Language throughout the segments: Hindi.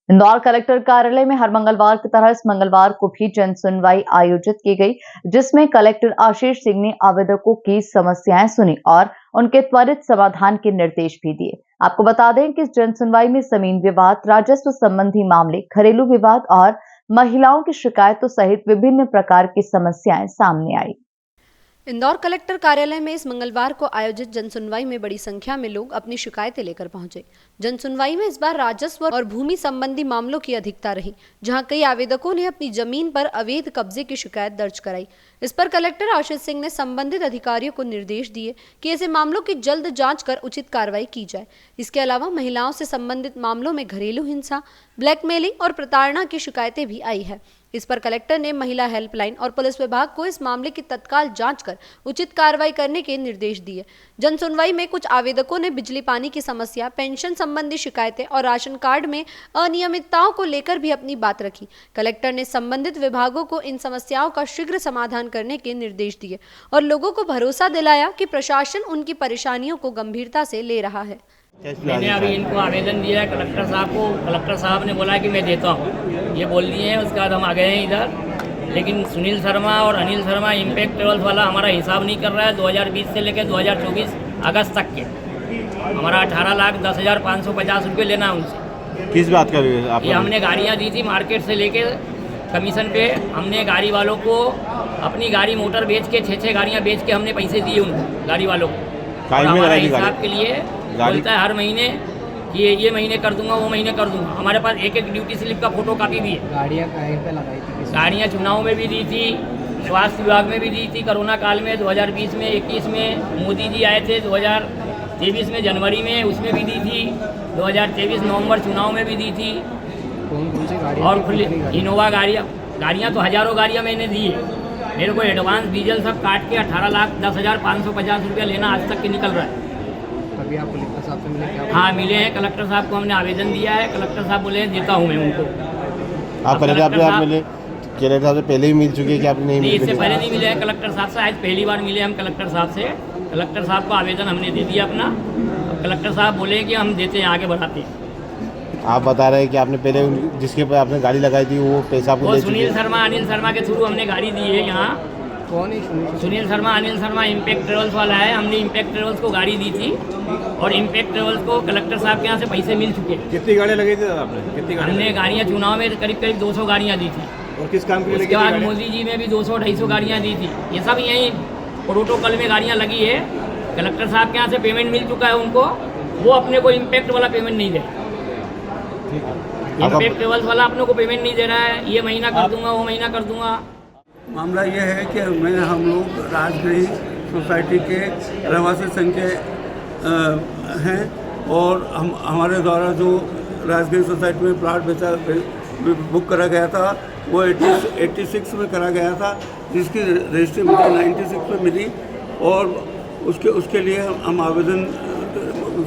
इंदौर कलेक्टर कार्यालय में हर मंगलवार की तरह इस मंगलवार को भी जन सुनवाई आयोजित की गई, जिसमें कलेक्टर आशीष सिंह ने आवेदकों की समस्याएं सुनी और उनके त्वरित समाधान के निर्देश भी दिए। आपको बता दें कि इस जन सुनवाई में जमीन विवाद, राजस्व संबंधी मामले, घरेलू विवाद और महिलाओं की शिकायतों सहित विभिन्न प्रकार की समस्याएं सामने आई। इंदौर कलेक्टर कार्यालय में इस मंगलवार को आयोजित जनसुनवाई में बड़ी संख्या में लोग अपनी शिकायतें लेकर पहुंचे। जनसुनवाई में इस बार राजस्व और भूमि संबंधी मामलों की अधिकता रही, जहां कई आवेदकों ने अपनी जमीन पर अवैध कब्जे की शिकायत दर्ज कराई। इस पर कलेक्टर आशीष सिंह ने संबंधित अधिकारियों को निर्देश दिए कि ऐसे मामलों की जल्द जांच कर उचित कार्रवाई की जाए। इसके अलावा महिलाओं से संबंधित मामलों में घरेलू हिंसा, ब्लैकमेलिंग और प्रताड़ना की शिकायतें भी आई है। इस पर कलेक्टर ने महिला हेल्पलाइन और पुलिस विभाग को इस मामले की तत्काल जांच कर उचित कार्रवाई करने के निर्देश दिए। जन सुनवाई में कुछ आवेदकों ने बिजली पानी की समस्या, पेंशन संबंधी शिकायतें और राशन कार्ड में अनियमितताओं को लेकर भी अपनी बात रखी। कलेक्टर ने संबंधित विभागों को इन समस्याओं का शीघ्र समाधान करने के निर्देश दिए और लोगों को भरोसा दिलाया कि प्रशासन उनकी परेशानियों को गंभीरता से ले रहा है। मैंने अभी इनको आवेदन दिया है कलेक्टर साहब को। कलेक्टर साहब ने बोला कि मैं देता हूँ, ये बोल दिए हैं। उसके बाद हम आ गए हैं इधर, लेकिन सुनील शर्मा और अनिल शर्मा इम्पैक्ट ट्रेवल्स वाला हमारा हिसाब नहीं कर रहा है। 2020 से लेकर 2024 अगस्त तक के हमारा 18,10,550 रुपये लेना है उनसे। किस बात का आप? ये हमने गाड़ियाँ दी थी मार्केट से लेके कमीशन पे। हमने गाड़ी वालों को अपनी गाड़ी मोटर बेच के 6-6 गाड़ियाँ बेच के हमने पैसे दिए उनको, गाड़ी वालों को। और हमारा हिसाब के लिए बोलता है हर महीने कि ये महीने कर दूंगा, वो महीने कर दूंगा। हमारे पास एक ड्यूटी स्लिप का फोटो कापी भी है। गाड़ियाँ कहीं पे लगाई थी? गाड़ियाँ चुनाव में भी दी थी, स्वास्थ्य विभाग में भी दी थी, कोरोना काल में 2020 में 21 में मोदी जी आए थे, 2023 में जनवरी में उसमें भी दी थी, 2023 नवंबर चुनाव में भी दी थी। कौन सी गाड़ी? और खुली इनोवा गाड़ियाँ तो हज़ारों गाड़ियाँ मैंने दी है। मेरे को एडवांस डीजल सब काट के 18,10,550 रुपया लेना आज तक के निकल रहा है। अभी आप कलेक्टर साहब से मिले क्या? हाँ मिले हैं, कलेक्टर साहब को हमने आवेदन दिया है। कलेक्टर साहब बोले देता हूँ मैं उनको। आप कलेक्टर साहब मिले? कलेक्टर साहब से पहले ही मिल चुके हैं कि आपने नहीं मिले? इससे पहले नहीं मिले हैं कलेक्टर साहब से, आज पहली बार मिले हम कलेक्टर साहब से। कलेक्टर साहब को आवेदन हमने दे दिया अपना। अब कलेक्टर साहब बोले कि हम देते हैं, आगे बढ़ाते हैं। आप बता रहे हैं कि आपने पहले जिसके पर आपने गाड़ी लगाई थी वो पैसा आपको दे चुके हैं? सुनील शर्मा, अनिल शर्मा के थ्रू हमने गाड़ी दी है यहाँ। कौन है सुनील शर्मा, अनिल शर्मा इम्पैक्ट ट्रेवल्स वाला है। हमने इम्पैक्ट ट्रेवल्स को गाड़ी दी थी और इम्पैक्ट ट्रेवल्स को कलेक्टर साहब के यहाँ से पैसे मिल चुके हैं। कितनी गाड़ियाँ लगी थी आपने? कितनी हमने गाड़ियाँ चुनाव में करीब 200 गाड़ियाँ दी थी। और किस काम के लिए? उसके बाद मोदी जी में भी 200-250 गाड़ियाँ दी थी। ये सब यहीं प्रोटोकॉल में गाड़ियाँ लगी है। कलेक्टर साहब के यहाँ से पेमेंट मिल चुका है उनको, वो अपने को इम्पैक्ट वाला पेमेंट नहीं दे रहा। इम्पैक्ट ट्रेवल्स वाला अपने को पेमेंट नहीं दे रहा है। ये महीना कर दूंगा, वो महीना कर दूंगा। मामला ये है कि हम लोग राजगृह सोसाइटी के रहवासी संघ के हैं और हमारे द्वारा जो राजगृह सोसाइटी में प्लाट बुक करा गया था वो 86 में करा गया था, जिसकी रजिस्ट्री मुझे 96 में मिली। और उसके लिए हम आवेदन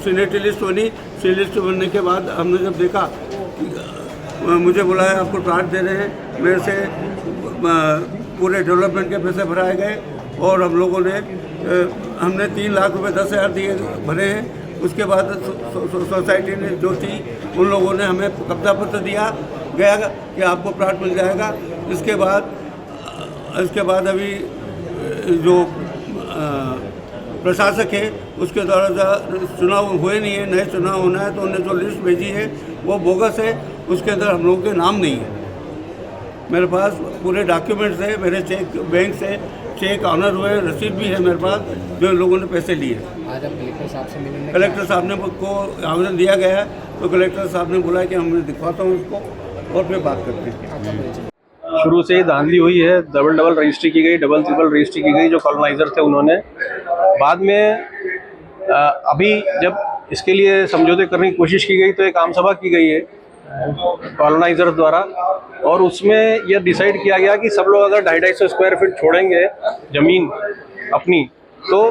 सीनियरिटी लिस्ट बनी। सीनियर लिस्ट बनने के बाद हमने जब देखा, मुझे बुलाया, आपको प्लाट दे रहे हैं। मेरे से पूरे डेवलपमेंट के पैसे भराए गए और हम लोगों ने हमने 3 लाख रुपए 10,000 दिए भरे हैं। उसके बाद सोसाइटी ने जो थी उन लोगों ने हमें कब्जा पत्र दिया गया कि आपको प्लाट मिल जाएगा। इसके बाद अभी जो प्रशासक है उसके द्वारा चुनाव हुए नहीं है, नए चुनाव होना है, तो उन्होंने जो लिस्ट भेजी है वो बोगस है। उसके अंदर हम लोगों के नाम नहीं है। मेरे पास पूरे डॉक्यूमेंट्स है, मेरे चेक बैंक से चेक ऑनर हुए, रसीद भी है मेरे पास, जो लोगों ने पैसे लिए। आज आप कलेक्टर साहब से मिलने? कलेक्टर साहब ने को आवेदन दिया गया है, तो कलेक्टर साहब ने बोला कि मैं दिखवाता हूँ उसको और फिर बात करते हैं। शुरू से ही धांधली हुई है, डबल रजिस्ट्री की गई, डबल ट्रिपल रजिस्ट्री की गई। जो कॉलोनाइजर थे उन्होंने बाद में अभी जब इसके लिए समझौते करने की कोशिश की गई तो एक आम सभा की गई है कॉलोनाइजर द्वारा, और उसमें यह डिसाइड किया गया कि सब लोग अगर 250 स्क्वायर फीट छोड़ेंगे ज़मीन अपनी, तो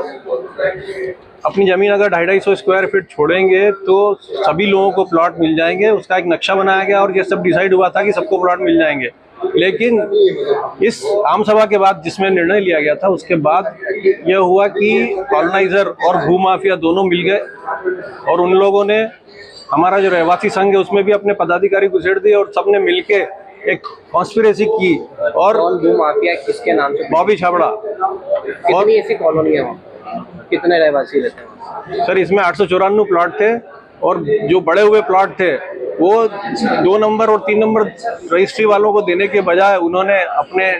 अपनी ज़मीन अगर 250 स्क्वायर फीट छोड़ेंगे तो सभी लोगों को प्लॉट मिल जाएंगे। उसका एक नक्शा बनाया गया और ये सब डिसाइड हुआ था कि सबको प्लॉट मिल जाएंगे। लेकिन इस आम सभा के बाद जिसमें निर्णय लिया गया था, उसके बाद यह हुआ कि कॉलोनाइजर और भूमाफिया दोनों मिल गए और उन लोगों ने हमारा जो रहवासी संघ है उसमें भी अपने पदाधिकारी घुसेड़ दिए और सबने मिलके एक कॉन्स्पिरेसी की। और कौन भूमाफिया किसके नाम से? बॉबी छाबड़ा। कितनी ऐसी कॉलोनी है वहाँ? कितने रहवासी रहते हैं? सर इसमें 894 प्लॉट थे और जो बड़े हुए प्लॉट थे वो 2 नंबर और 3 नंबर रजिस्ट्री वालों को देने के बजाय उन्होंने अपने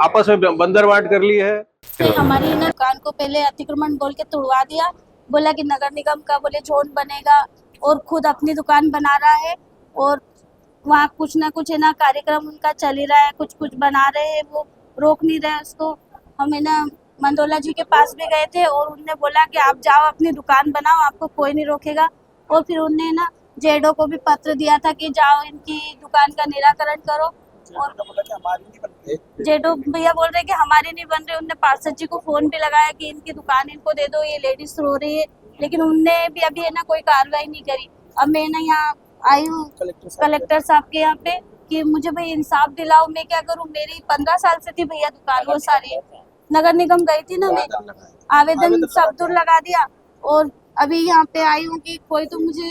आपस में बंदरबांट कर ली है। हमारी ना दुकान को पहले अतिक्रमण बोल के तोड़वा दिया, बोला कि नगर निगम का बोले जोन बनेगा और खुद अपनी दुकान बना रहा है और वहाँ कुछ ना कुछ है ना कार्यक्रम उनका चल ही रहा है, कुछ कुछ बना रहे हैं, वो रोक नहीं रहे उसको। हम है ना मंदोला जी के पास भी गए थे और उनने बोला कि आप जाओ अपनी दुकान बनाओ, आपको कोई नहीं रोकेगा। और फिर उनने ना जेडो को भी पत्र दिया था कि जाओ इनकी दुकान का निराकरण करो। और जेडो भैया बोल रहे कि हमारी नहीं बन रही। उनने पार्षद जी को फोन भी लगाया कि इनकी दुकान इनको दे दो, ये लेडीज रो रही है, लेकिन उनने भी अभी है ना कोई कार्रवाई नहीं करी। अब मैं ना यहाँ आई हूँ कलेक्टर साहब के यहाँ पे कि मुझे भाई इंसाफ दिलाओ, मैं क्या करूँ। मेरी 15 साल से थी भैया दुकान, वो सारी नगर निगम गई थी ना, मैं आवेदन सब दूर लगा दिया और अभी यहाँ पे आई हूँ कि कोई तो मुझे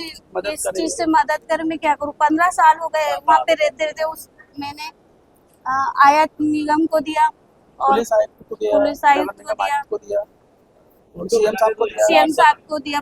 इस चीज से मदद करे, मैं क्या करूँ। 15 साल हो गए वहाँ पे रहते रहते। उस मैंने आयात निगम को दिया और पुलिस आयुक्त को दिया, सीएम साहब को दिया,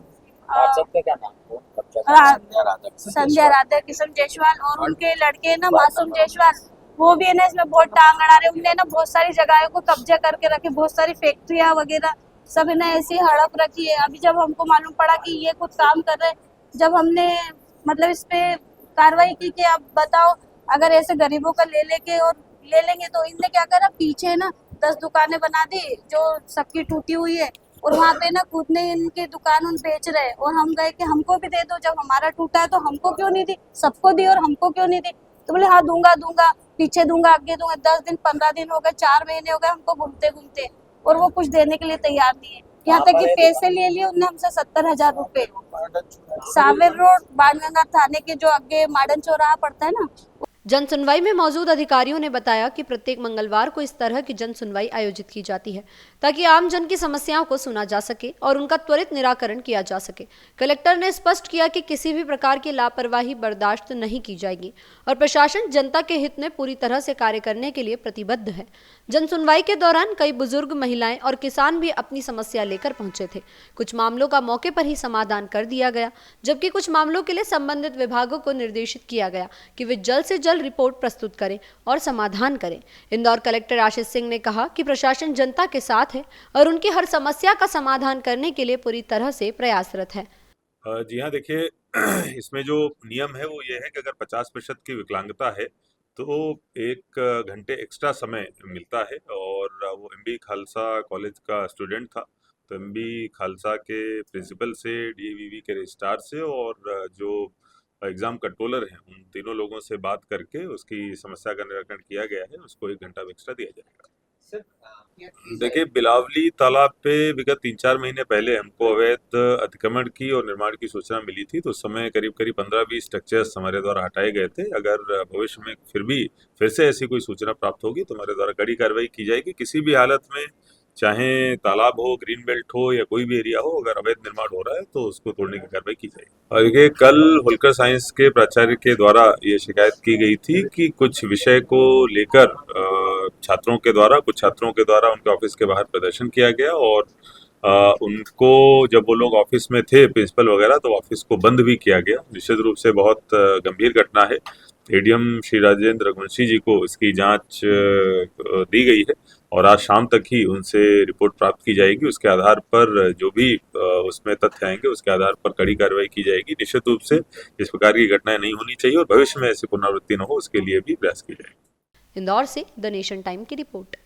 संजय राधा किशन जायसवाल और उनके लड़के ना मासूम जायसवाल, वो भी है ना इसमें बहुत टांग अड़ा रहे। उनने ना बहुत सारी जगहों को कब्जा करके रखे, बहुत सारी फैक्ट्रियां वगैरह सब है ना ऐसी हड़प रखी है। अभी जब हमको मालूम पड़ा कि ये कुछ काम कर रहे, जब हमने मतलब इस पे कार्रवाई की कि अब बताओ अगर ऐसे गरीबों का ले लेंगे तो इनने क्या करा, पीछे ना 10 दुकानें बना दी जो सबकी टूटी हुई है और वहाँ पे ना खुद ने इनकी दुकान उन बेच रहे। और हम गए कि हमको भी दे दो, जब हमारा टूटा है तो हमको क्यों नहीं दी, सबको दी और हमको क्यों नहीं दी। तो बोले हाँ दूंगा, पीछे दूंगा, आगे दूंगा। 10 दिन 15 दिन हो गए, 4 महीने हो गए हमको घूमते और वो कुछ देने के लिए तैयार नहीं है। यहाँ तक कि पैसे ले लिए उनने हमसे 70,000 रुपए। सावेर रोड बाणगंगा थाने के जो आगे माडन चौराहा पड़ता है ना। जन सुनवाई में मौजूद अधिकारियों ने बताया कि प्रत्येक मंगलवार को इस तरह की जन सुनवाई आयोजित की जाती है ताकि आम जन की समस्याओं को सुना जा सके और उनका त्वरित निराकरण किया जा सके। कलेक्टर ने स्पष्ट किया कि किसी भी प्रकार की लापरवाही बर्दाश्त नहीं की जाएगी और प्रशासन जनता के हित में पूरी तरह से कार्य करने के लिए प्रतिबद्ध है। जन सुनवाई के दौरान कई बुजुर्ग, महिलाएं और किसान भी अपनी समस्या लेकर पहुंचे थे। कुछ मामलों का मौके पर ही समाधान कर दिया गया, जबकि कुछ मामलों के लिए संबंधित विभागों को निर्देशित किया गया कि वे जल्द से जल्द रिपोर्ट प्रस्तुत करें और समाधान करें। इंदौर कलेक्टर आशीष सिंह ने कहा कि प्रशासन जनता के साथ है और उनकी हर समस्या का समाधान करने के लिए पूरी तरह से प्रयासरत है। जी हाँ, देखिए इसमें जो नियम है वो ये है कि अगर 50% की विकलांगता है तो 1 घंटे एक्स्ट्रा समय मिलता है। और वो MB खालसा कॉलेज का स्टूडेंट था, तो MB खालसा के प्रिंसिपल से, DAVV के रजिस्ट्रार से और जो एग्ज़ाम कंट्रोलर हैं उन तीनों लोगों से बात करके उसकी समस्या का निराकरण किया गया है। उसको 1 घंटा एक्स्ट्रा दिया जाएगा। देखिए बिलावली तालाब पे विगत 3-4 महीने पहले हमको अवैध अतिक्रमण की और निर्माण की सूचना मिली थी, तो उस समय करीब 15-20 स्ट्रक्चर्स हमारे द्वारा हटाए गए थे। अगर भविष्य में फिर से ऐसी कोई सूचना प्राप्त होगी तो हमारे द्वारा कड़ी कार्रवाई की जाएगी। किसी भी हालत में, चाहे तालाब हो, ग्रीन बेल्ट हो या कोई भी एरिया हो, अगर अवैध निर्माण हो रहा है तो उसको तोड़ने की कार्रवाई की जाएगी। और देखिए कल होलकर साइंस के प्राचार्य के द्वारा ये शिकायत की गई थी कि कुछ विषय को लेकर कुछ छात्रों के द्वारा उनके ऑफिस के बाहर प्रदर्शन किया गया और उनको जब वो लोग ऑफिस में थे प्रिंसिपल वगैरह, तो ऑफिस को बंद भी किया गया। निश्चित रूप से बहुत गंभीर घटना है। ADM श्री राजेंद्र रघुवंशी जी को इसकी जांच दी गई है और आज शाम तक ही उनसे रिपोर्ट प्राप्त की जाएगी। उसके आधार पर जो भी उसमें तथ्य आएंगे उसके आधार पर कड़ी कार्रवाई की जाएगी। निश्चित रूप से इस प्रकार की घटनाएं नहीं होनी चाहिए और भविष्य में ऐसी पुनरावृत्ति न हो उसके लिए भी प्रयास की जाएगी। इंदौर से द नेशन टाइम की रिपोर्ट।